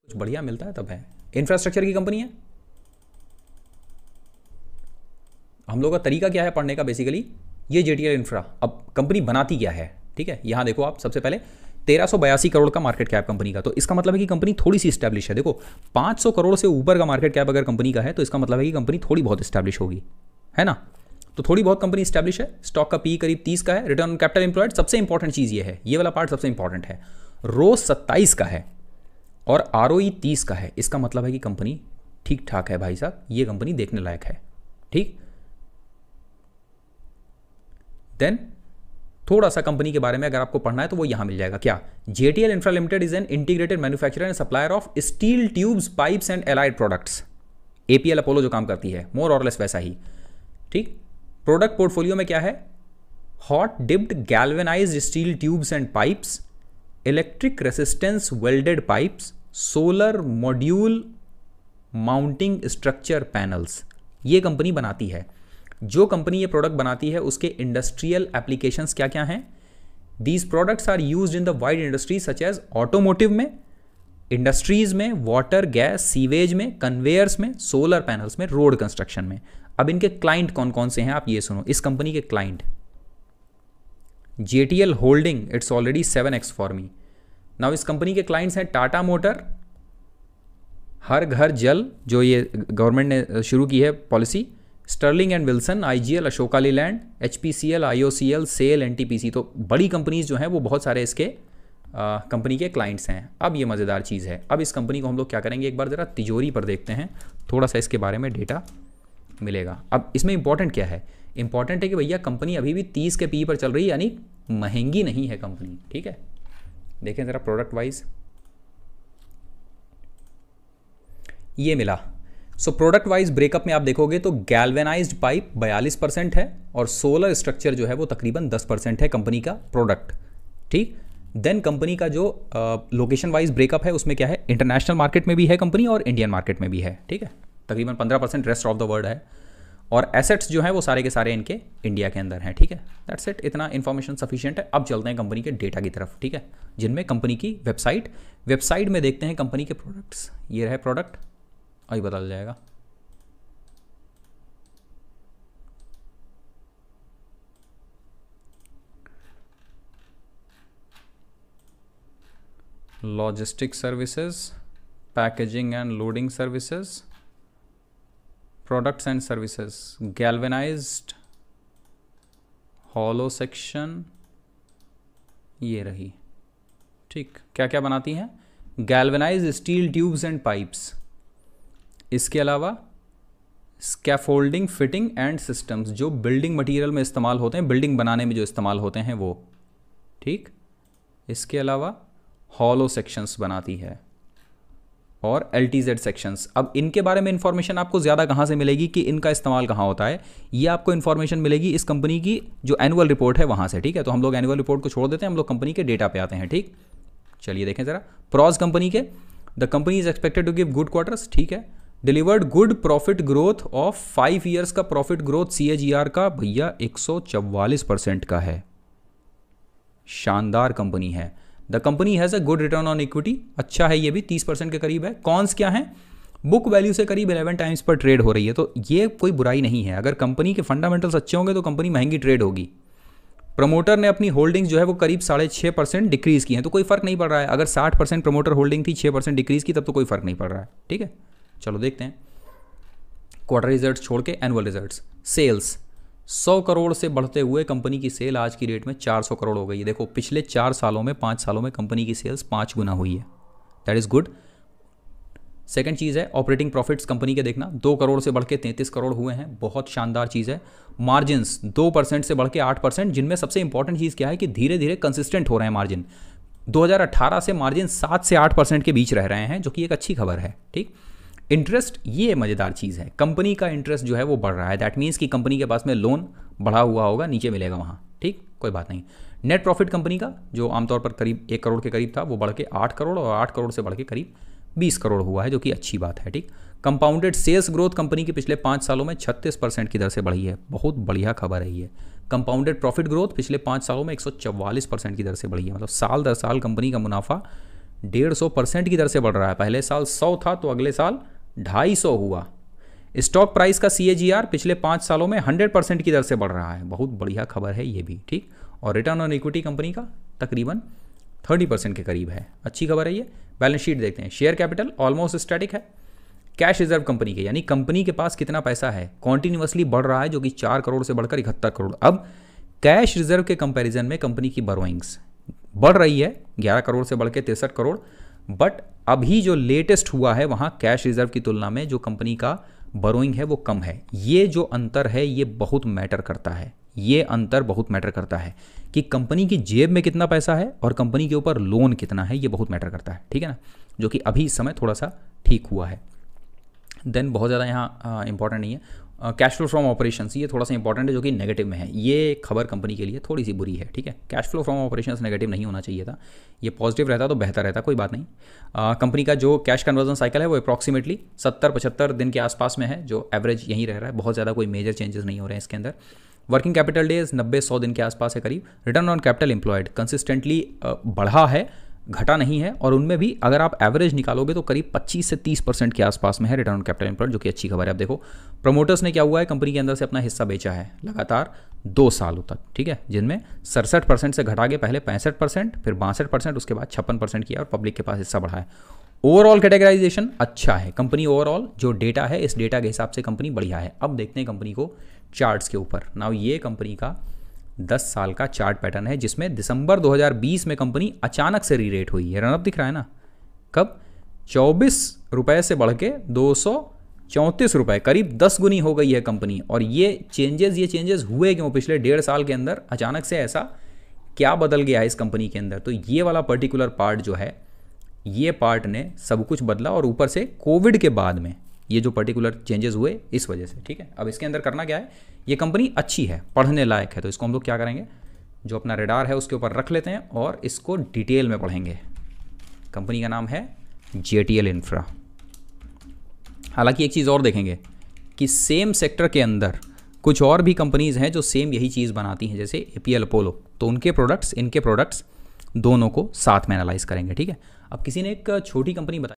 कुछ बढ़िया मिलता है तब है। इंफ्रास्ट्रक्चर की कंपनी है। हम लोग का तरीका क्या है पढ़ने का बेसिकली, ये जेटीएल इंफ्रा। अब कंपनी बनाती क्या है, ठीक है, यहाँ देखो आप सबसे पहले 1382 करोड़ का मार्केट कैप कंपनी का, तो इसका मतलब है कि कंपनी थोड़ी सी स्टैब्लिश है। देखो 500 करोड़ से ऊपर का मार्केट कैप अगर कंपनी का है तो इसका मतलब है कि कंपनी थोड़ी बहुत स्टैब्लिश होगी, है ना। तो थोड़ी बहुत कंपनी स्टैब्लिश है। स्टॉक का पी करीब 30 का है। रिटर्न ऑन कैपिटल एम्प्लॉयड सबसे इंपॉर्टेंट चीज़ ये है, ये वाला पार्ट सबसे इंपॉर्टेंट है। रोज 27 का है और आरओई 30 का है। इसका मतलब है कि कंपनी ठीक ठाक है भाई साहब, ये कंपनी देखने लायक है, ठीक। देन थोड़ा सा कंपनी के बारे में अगर आपको पढ़ना है तो वो यहां मिल जाएगा। क्या? JTL infra limited is an integrated manufacturer and supplier of steel tubes, pipes and allied products. APL Apollo जो काम करती है, मोर और लेस वैसा ही, ठीक। प्रोडक्ट पोर्टफोलियो में क्या है? Hot dipped galvanized steel tubes and pipes, electric resistance welded pipes, solar module mounting structure panels, ये कंपनी बनाती है। जो कंपनी ये प्रोडक्ट बनाती है उसके इंडस्ट्रियल एप्लीकेशंस क्या क्या हैं? These products are used in the wide industries such as automotive में, इंडस्ट्रीज में, वाटर गैस सीवेज में, कन्वेयर्स में, सोलर पैनल्स में, रोड कंस्ट्रक्शन में। अब इनके क्लाइंट कौन कौन से हैं आप ये सुनो। इस कंपनी के client, JTL holding, it's already 7x for me now. इस कंपनी के क्लाइंट्स हैं टाटा मोटर, हर घर जल जो ये गवर्नमेंट ने शुरू की है policy, Sterling and Wilson, IGL, Ashok Leyland, HPCL, IOCL, SAIL, NTPC. तो बड़ी कंपनीज जो हैं वो बहुत सारे इसके कंपनी के क्लाइंट्स हैं। अब ये मज़ेदार चीज़ है, अब इस कंपनी को हम लोग क्या करेंगे, एक बार ज़रा तिजोरी पर देखते हैं, थोड़ा सा इसके बारे में डेटा मिलेगा। अब इसमें इंपॉर्टेंट क्या है? इंपॉर्टेंट है कि भैया कंपनी अभी भी 30 के पी पर चल रही है, यानी महंगी नहीं है कंपनी, ठीक है। देखें ज़रा प्रोडक्ट वाइज, ये मिला। सो प्रोडक्ट वाइज ब्रेकअप में आप देखोगे तो गैल्वेनाइज्ड पाइप 42% है और सोलर स्ट्रक्चर जो है वो तकरीबन 10% है कंपनी का प्रोडक्ट, ठीक। देन कंपनी का जो लोकेशन वाइज ब्रेकअप है उसमें क्या है, इंटरनेशनल मार्केट में भी है कंपनी और इंडियन मार्केट में भी है, ठीक है। तकरीबन 15% रेस्ट ऑफ द वर्ल्ड है और एसेट्स जो हैं वो सारे के सारे इनके इंडिया के अंदर हैं, ठीक है। दैट्स इट, इतना इन्फॉर्मेशन सफिशिएंट है। अब चलते हैं कंपनी के डेटा की तरफ, ठीक है, जिनमें कंपनी की वेबसाइट में देखते हैं कंपनी के प्रोडक्ट्स। ये रहे प्रोडक्ट, अभी बदल जाएगा। Logistic services, packaging and loading services, products and services, galvanized, hollow section, ये रही, ठीक। क्या क्या बनाती हैं? Galvanized steel tubes and pipes, इसके अलावा स्कैफोल्डिंग, फिटिंग एंड सिस्टम्स, जो बिल्डिंग मटेरियल में इस्तेमाल होते हैं, बिल्डिंग बनाने में जो इस्तेमाल होते हैं वो, ठीक। इसके अलावा हॉलो सेक्शंस बनाती है और LTZ सेक्शंस। अब इनके बारे में इंफॉर्मेशन आपको ज़्यादा कहाँ से मिलेगी कि इनका इस्तेमाल कहाँ होता है, ये आपको इन्फॉर्मेशन मिलेगी इस कंपनी की जो एनुअल रिपोर्ट है वहाँ से, ठीक है। तो हम लोग एनुअल रिपोर्ट को छोड़ देते हैं, हम लोग कंपनी के डेटा पे आते हैं, ठीक। चलिए देखें ज़रा प्रॉज कंपनी के। The company is expected to give good quarters, ठीक है। Delivered good profit growth of 5 years का प्रॉफिट ग्रोथ CAGR का भैया 144% का है, शानदार कंपनी है। The company has a good return on equity, अच्छा है, ये भी 30% के करीब है। कॉन्स क्या है? बुक वैल्यू से करीब 11 टाइम्स पर ट्रेड हो रही है, तो ये कोई बुराई नहीं है। अगर कंपनी के फंडामेंटल्स अच्छे होंगे तो कंपनी महंगी ट्रेड होगी। प्रमोटर ने अपनी होल्डिंग्स जो है वो करीब 6.5% डिक्रीज़ की हैं, तो कोई फर्क नहीं पड़ रहा है। अगर 60% प्रमोटर होल्डिंग थी, 6% डिक्रीज़ की, तब तो कोई फर्क नहीं पड़ रहा है, ठीक है। चलो देखते हैं क्वार्टर रिजल्ट्स छोड़ के एनुअल रिजल्ट्स। सेल्स 100 करोड़ से बढ़ते हुए कंपनी की सेल आज की डेट में 400 करोड़ हो गई है। देखो पिछले 4 सालों में, 5 सालों में कंपनी की सेल्स 5 गुना हुई है, दैट इज़ गुड। सेकंड चीज़ है ऑपरेटिंग प्रॉफिट्स कंपनी के, देखना 2 करोड़ से बढ़ के 33 करोड़ हुए हैं, बहुत शानदार चीज़ है। मार्जिन्स 2% से बढ़ के 8%, जिनमें सबसे इंपॉर्टेंट चीज़ क्या है कि धीरे धीरे कंसिस्टेंट हो रहे हैं मार्जिन। 2018 से मार्जिन 7 से 8% के बीच रह रहे हैं, जो कि एक अच्छी खबर है, ठीक। इंटरेस्ट, ये मज़ेदार चीज़ है, कंपनी का इंटरेस्ट जो है वो बढ़ रहा है। दैट मीन्स कि कंपनी के पास में लोन बढ़ा हुआ होगा, नीचे मिलेगा वहाँ, ठीक, कोई बात नहीं। नेट प्रॉफिट कंपनी का जो आमतौर पर करीब 1 करोड़ के करीब था, वो बढ़ के 8 करोड़ और 8 करोड़ से बढ़ के करीब 20 करोड़ हुआ है, जो कि अच्छी बात है, ठीक। कंपाउंडेड सेल्स ग्रोथ कंपनी के पिछले 5 सालों में 36% की दर से बढ़ी है, बहुत बढ़िया खबर है ये। कंपाउंडेड प्रॉफिट ग्रोथ पिछले 5 सालों में 144% की दर से बढ़ी है, मतलब साल दर साल कंपनी का मुनाफा 150% की दर से बढ़ रहा है। पहले साल 100 था तो अगले साल 250 हुआ। स्टॉक प्राइस का CAGR पिछले 5 सालों में 100% की दर से बढ़ रहा है। बहुत बढ़िया खबर है ये भी, ठीक। और रिटर्न ऑन इक्विटी कंपनी का तकरीबन 30% के करीब है। अच्छी खबर है ये। बैलेंस शीट देखते हैं। शेयर कैपिटल ऑलमोस्ट स्टैटिक है। कैश रिजर्व कंपनी के, यानी कंपनी के पास कितना पैसा है, कॉन्टिन्यूसली बढ़ रहा है, जो कि 4 करोड़ से बढ़कर 71 करोड़। अब कैश रिजर्व के कंपैरिजन में कंपनी की बोरोइंग्स बढ़ रही है, 11 करोड़ से बढ़ के 63 करोड़। बट अभी जो लेटेस्ट हुआ है वहाँ कैश रिजर्व की तुलना में जो कंपनी का बोरोइंग है वो कम है। ये जो अंतर है ये बहुत मैटर करता है। ये अंतर बहुत मैटर करता है कि कंपनी की जेब में कितना पैसा है और कंपनी के ऊपर लोन कितना है, ये बहुत मैटर करता है, ठीक है ना, जो कि अभी इस समय थोड़ा सा ठीक हुआ है। देन बहुत ज़्यादा यहाँ इंपॉर्टेंट नहीं है। कैश फ्लो फ्रॉम ऑपरेशंस, ये थोड़ा सा इंपॉर्टेंट है, जो कि नेगेटिव में है। ये खबर कंपनी के लिए थोड़ी सी बुरी है, ठीक है। Cash flow from operations negative नहीं होना चाहिए था, ये पॉजिटिव रहता तो बेहतर रहता, कोई बात नहीं। कंपनी का जो कैश कन्वर्जन साइकिल है वो अप्रॉक्सीमेटली 70-75 दिन के आसपास में है, जो एवरेज यहीं रह रहा है। बहुत ज़्यादा कोई मेजर चेंजेस नहीं हो रहे हैं इसके अंदर। वर्किंग कैपिटल डेज 90-100 दिन के आसपास है करीब। Return on capital employed consistently बढ़ा है, घटा नहीं है। और उनमें भी अगर आप एवरेज निकालोगे तो करीब 25 से 30% के आसपास में है रिटर्न ऑन कैपिटल एम्प्लॉयड, जो कि अच्छी खबर है। अब देखो प्रमोटर्स ने क्या हुआ है, कंपनी के अंदर से अपना हिस्सा बेचा है लगातार 2 सालों तक, ठीक है, जिनमें 67% से घटा के पहले 65%, फिर 62%, उसके बाद 56% किया और पब्लिक के पास हिस्सा बढ़ा है। ओवरऑल कैटेगराइजेशन अच्छा है। कंपनी ओवरऑल जो डेटा है, इस डेटा के हिसाब से कंपनी बढ़िया है। अब देखते हैं कंपनी को चार्ट्स के ऊपर। नाउ ये कंपनी का 10 साल का चार्ट पैटर्न है, जिसमें दिसंबर 2020 में कंपनी अचानक से रीरेट हुई है। रनअप दिख रहा है ना, कब 24 रुपये से बढ़ के 234 रुपये, करीब 10 गुनी हो गई है कंपनी। और ये चेंजेस हुए क्यों? पिछले 1.5 साल के अंदर अचानक से ऐसा क्या बदल गया है इस कंपनी के अंदर? तो ये वाला पर्टिकुलर पार्ट जो है, ये पार्ट ने सब कुछ बदला, और ऊपर से कोविड के बाद में ये जो पर्टिकुलर चेंजेस हुए इस वजह से, ठीक है। अब इसके अंदर करना क्या है, ये कंपनी अच्छी है, पढ़ने लायक है, तो इसको हम लोग क्या करेंगे, जो अपना रेडार है उसके ऊपर रख लेते हैं और इसको डिटेल में पढ़ेंगे। कंपनी का नाम है JTL इंफ्रा। हालांकि एक चीज़ और देखेंगे कि सेम सेक्टर के अंदर कुछ और भी कंपनीज़ हैं जो सेम यही चीज़ बनाती हैं, जैसे APL अपोलो, तो उनके प्रोडक्ट्स, इनके प्रोडक्ट्स दोनों को साथ में एनालाइज करेंगे, ठीक है। अब किसी ने एक छोटी कंपनी बताई